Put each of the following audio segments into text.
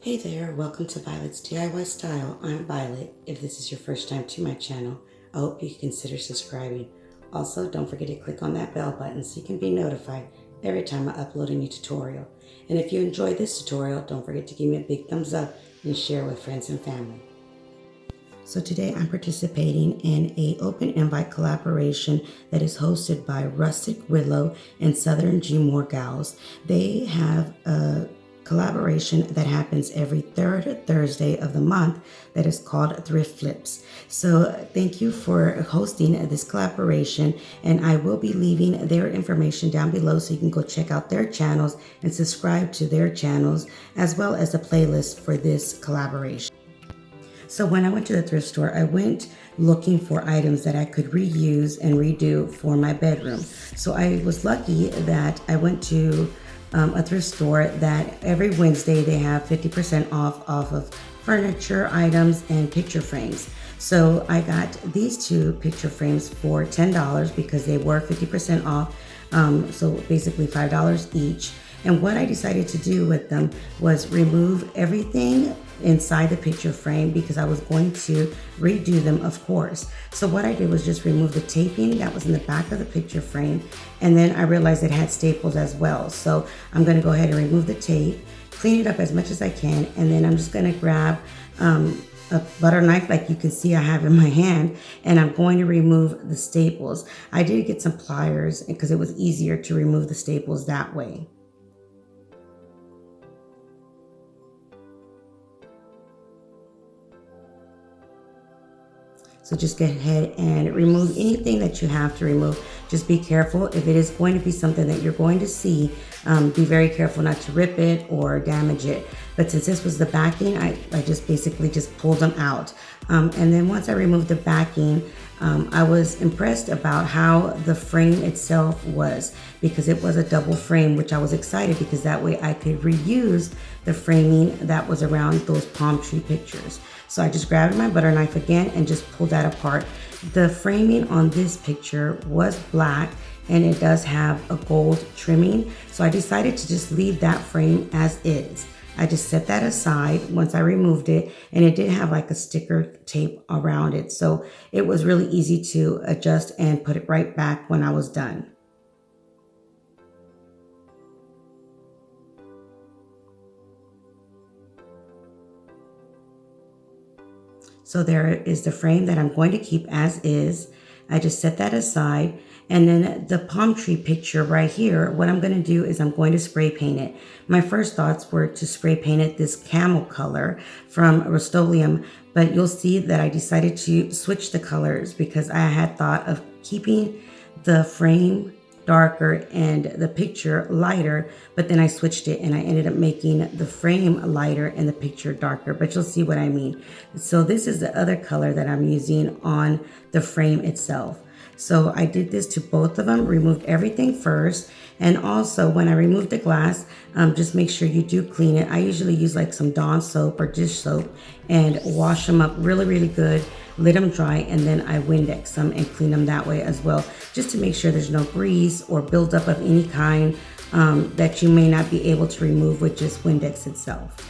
Hey there, welcome to Violet's DIY Style. I'm Violet. If this is your first time to my channel, I hope you consider subscribing. Also, don't forget to click on that bell button so you can be notified every time I upload a new tutorial. And if you enjoyed this tutorial, don't forget to give me a big thumbs up and share with friends and family. So today I'm participating in an open invite collaboration that is hosted by Rustic Willow and Southern G Moore Gals. They have a collaboration that happens every third Thursday of the month that is called Thrift Flips. So thank you for hosting this collaboration, and I will be leaving their information down below so you can go check out their channels and subscribe to their channels, as well as a playlist for this collaboration. So when I went to the thrift store, I went looking for items that I could reuse and redo for my bedroom. So I was lucky that I went to a thrift store that every Wednesday they have 50% off of furniture items and picture frames. So I got these two picture frames for $10 because they were 50% off. So basically $5 each. And what I decided to do with them was remove everything inside the picture frame because I was going to redo them, of course. So what I did was just remove the taping that was in the back of the picture frame, and then I realized it had staples as well. So I'm going to go ahead and remove the tape, clean it up as much as I can, and then I'm just going to grab a butter knife like you can see I have in my hand, and I'm going to remove the staples. I did get some pliers because it was easier to remove the staples that way. So just go ahead and remove anything that you have to remove. Just be careful. If it is going to be something that you're going to see, be very careful not to rip it or damage it. But since this was the backing, I just basically just pulled them out. And then once I removed the backing, I was impressed about how the frame itself was, because it was a double frame, which I was excited because that way I could reuse the framing that was around those palm tree pictures. So I just grabbed my butter knife again and just pulled that apart. The framing on this picture was black and it does have a gold trimming. So I decided to just leave that frame as is. I just set that aside once I removed it, and it did have like a sticker tape around it. So it was really easy to adjust and put it right back when I was done. So there is the frame that I'm going to keep as is. I just set that aside. And then the palm tree picture right here, what I'm going to do is I'm going to spray paint it. My first thoughts were to spray paint it this camel color from Rust-Oleum, but you'll see that I decided to switch the colors because I had thought of keeping the frame darker and the picture lighter, but then I switched it and I ended up making the frame lighter and the picture darker, but you'll see what I mean. So this is the other color that I'm using on the frame itself. So I did this to both of them, removed everything first. And also when I remove the glass, just make sure you do clean it. I usually use like some Dawn soap or dish soap and wash them up really, really good, let them dry, and then I Windex them and clean them that way as well, just to make sure there's no grease or buildup of any kind that you may not be able to remove with just Windex itself.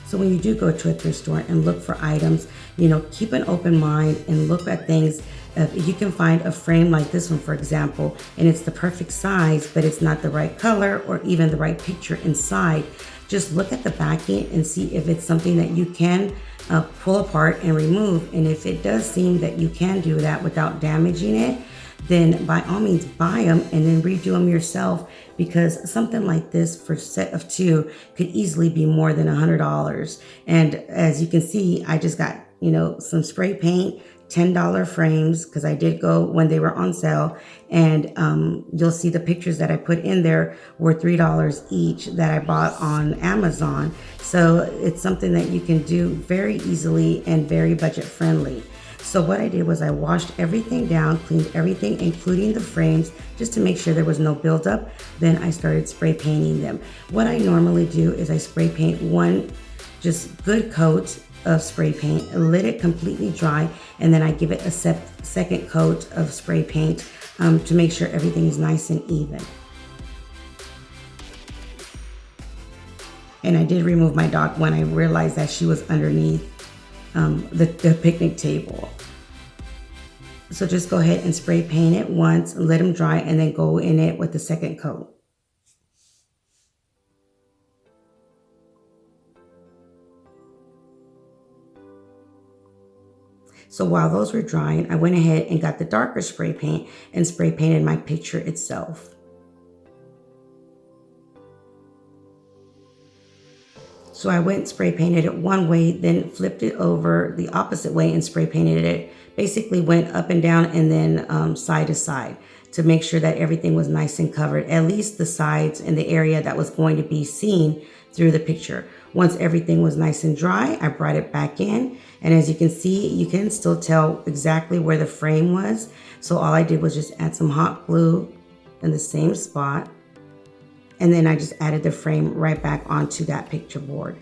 So when you do go to a thrift store and look for items, keep an open mind and look at things. If you can find a frame like this one, for example, and it's the perfect size, but it's not the right color or even the right picture inside, just look at the backing and see if it's something that you can pull apart and remove. And if it does seem that you can do that without damaging it, then by all means buy them and then redo them yourself, because something like this for a set of two could easily be more than $100. And as you can see, I just got, some spray paint, $10 frames, because I did go when they were on sale, and you'll see the pictures that I put in there were $3 each that I bought on Amazon. So it's something that you can do very easily and very budget friendly. So what I did was I washed everything down, cleaned everything, including the frames, just to make sure there was no buildup. Then I started spray painting them. What I normally do is I spray paint one just good coat of spray paint, let it completely dry, and then I give it a second coat of spray paint to make sure everything is nice and even. And I did remove my dog when I realized that she was underneath the picnic table. So just go ahead and spray paint it once, let them dry, and then go in it with the second coat. So while those were drying, I went ahead and got the darker spray paint and spray painted my picture itself. So I went spray painted it one way, then flipped it over the opposite way and spray painted it. Basically went up and down and then side to side to make sure that everything was nice and covered, at least the sides and the area that was going to be seen through the picture. Once everything was nice and dry, I brought it back in. And as you can see, you can still tell exactly where the frame was. So all I did was just add some hot glue in the same spot. And then I just added the frame right back onto that picture board.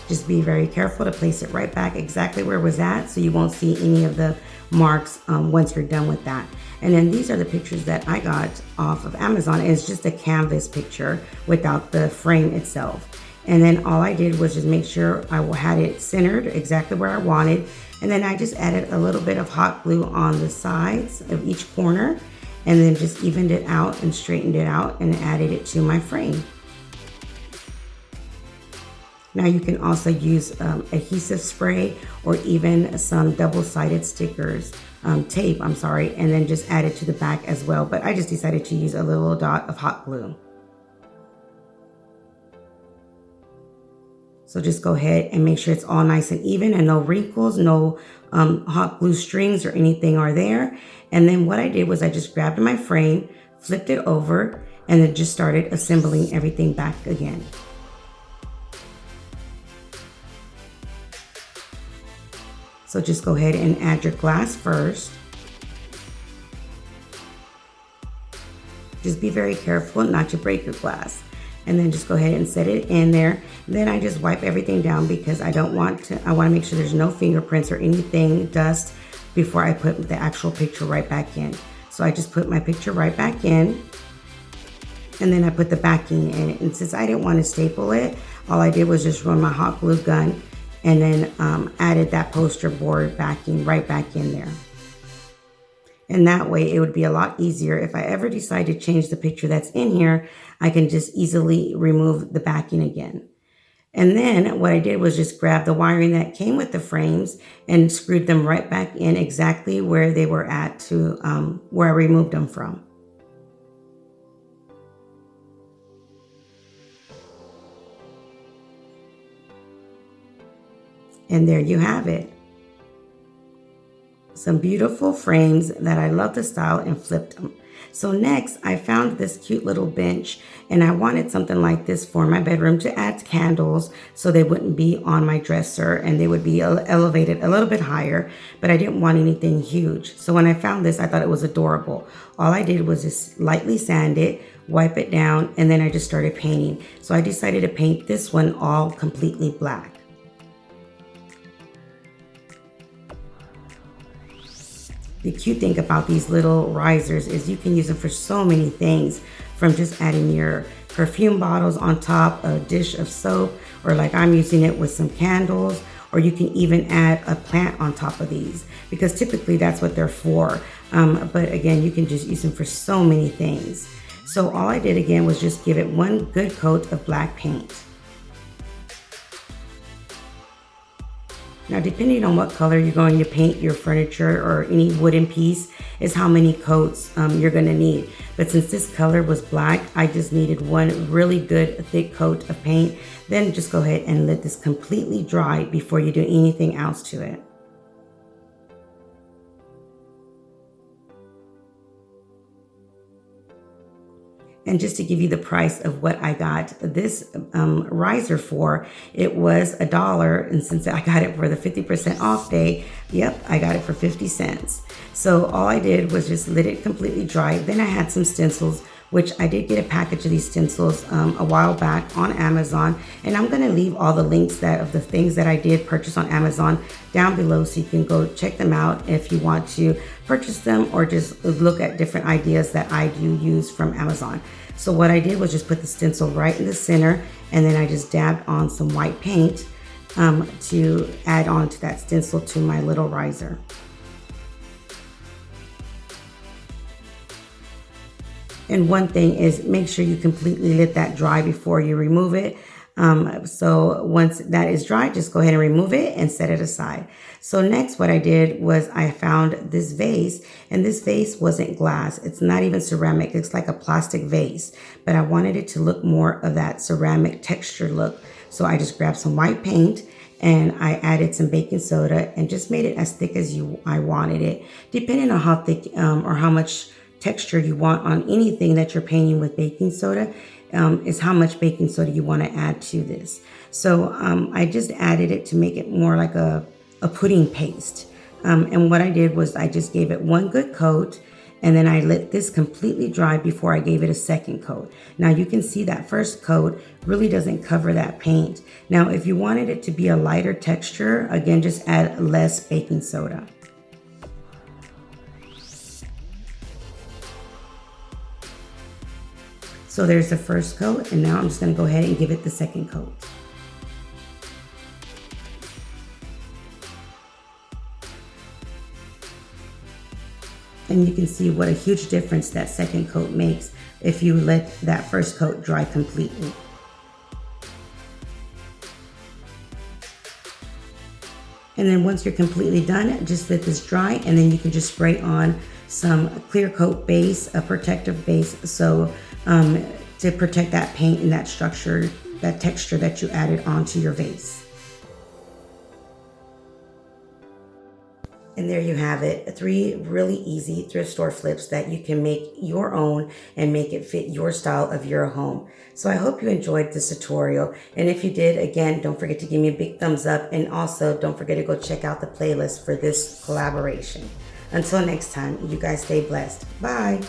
Just be very careful to place it right back exactly where it was at so you won't see any of the marks once you're done with that. And then these are the pictures that I got off of Amazon. It's just a canvas picture without the frame itself. And then all I did was just make sure I had it centered exactly where I wanted. And then I just added a little bit of hot glue on the sides of each corner and then just evened it out and straightened it out and added it to my frame. Now you can also use adhesive spray or even some double-sided stickers, tape, I'm sorry, and then just add it to the back as well. But I just decided to use a little dot of hot glue. So just go ahead and make sure it's all nice and even and no wrinkles, no hot glue strings or anything are there. And then what I did was I just grabbed my frame, flipped it over, and then just started assembling everything back again. So just go ahead and add your glass first. Just be very careful not to break your glass. And then just go ahead and set it in there. Then I just wipe everything down because I want to make sure there's no fingerprints or anything, dust, before I put the actual picture right back in. So I just put my picture right back in. And then I put the backing in it. And since I didn't want to staple it, all I did was just run my hot glue gun and then added that poster board backing right back in there. And that way it would be a lot easier. If I ever decide to change the picture that's in here, I can just easily remove the backing again. And then what I did was just grab the wiring that came with the frames and screwed them right back in exactly where they were at to where I removed them from. And there you have it. Some beautiful frames that I love the style and flipped them. So next I found this cute little bench and I wanted something like this for my bedroom to add candles so they wouldn't be on my dresser and they would be elevated a little bit higher, but I didn't want anything huge. So when I found this, I thought it was adorable. All I did was just lightly sand it, wipe it down, and then I just started painting. So I decided to paint this one all completely black. The cute thing about these little risers is you can use them for so many things, from just adding your perfume bottles on top, a dish of soap, or like I'm using it with some candles, or you can even add a plant on top of these because typically that's what they're for. But again, you can just use them for so many things. So all I did again was just give it one good coat of black paint. Now, depending on what color you're going to paint your furniture or any wooden piece is how many coats you're going to need. But since this color was black, I just needed one really good thick coat of paint. Then just go ahead and let this completely dry before you do anything else to it. And just to give you the price of what I got this riser for, it was $1. And since I got it for the 50% off day, yep, I got it for 50 cents. So all I did was just let it completely dry. Then I had some stencils which I did get a package of these stencils a while back on Amazon, and I'm going to leave all the links of the things that I did purchase on Amazon down below, so you can go check them out if you want to purchase them or just look at different ideas that I do use from Amazon. So what I did was just put the stencil right in the center, and then I just dabbed on some white paint to add on to that stencil to my little riser. And one thing is, make sure you completely let that dry before you remove it. So once that is dry, just go ahead and remove it and set it aside. So next what I did was I found this vase, and this vase wasn't glass. It's not even ceramic. It's like a plastic vase, but I wanted it to look more of that ceramic texture look. So I just grabbed some white paint and I added some baking soda and just made it as thick as I wanted it, depending on how thick or how much texture you want on anything that you're painting with baking soda. Is how much baking soda you want to add to this. So I just added it to make it more like a pudding paste. And what I did was I just gave it one good coat, and then I let this completely dry before I gave it a second coat. Now you can see that first coat really doesn't cover that paint. Now if you wanted it to be a lighter texture, again, just add less baking soda. So there's the first coat, and now I'm just going to go ahead and give it the second coat. And you can see what a huge difference that second coat makes if you let that first coat dry completely. And then once you're completely done, just let this dry, and then you can just spray on some clear coat base, a protective base, so to protect that paint and that structure, that texture that you added onto your vase. And there you have it, 3 really easy thrift store flips that you can make your own and make it fit your style of your home. So I hope you enjoyed this tutorial. And if you did, again, don't forget to give me a big thumbs up. And also don't forget to go check out the playlist for this collaboration. Until next time, you guys stay blessed. Bye.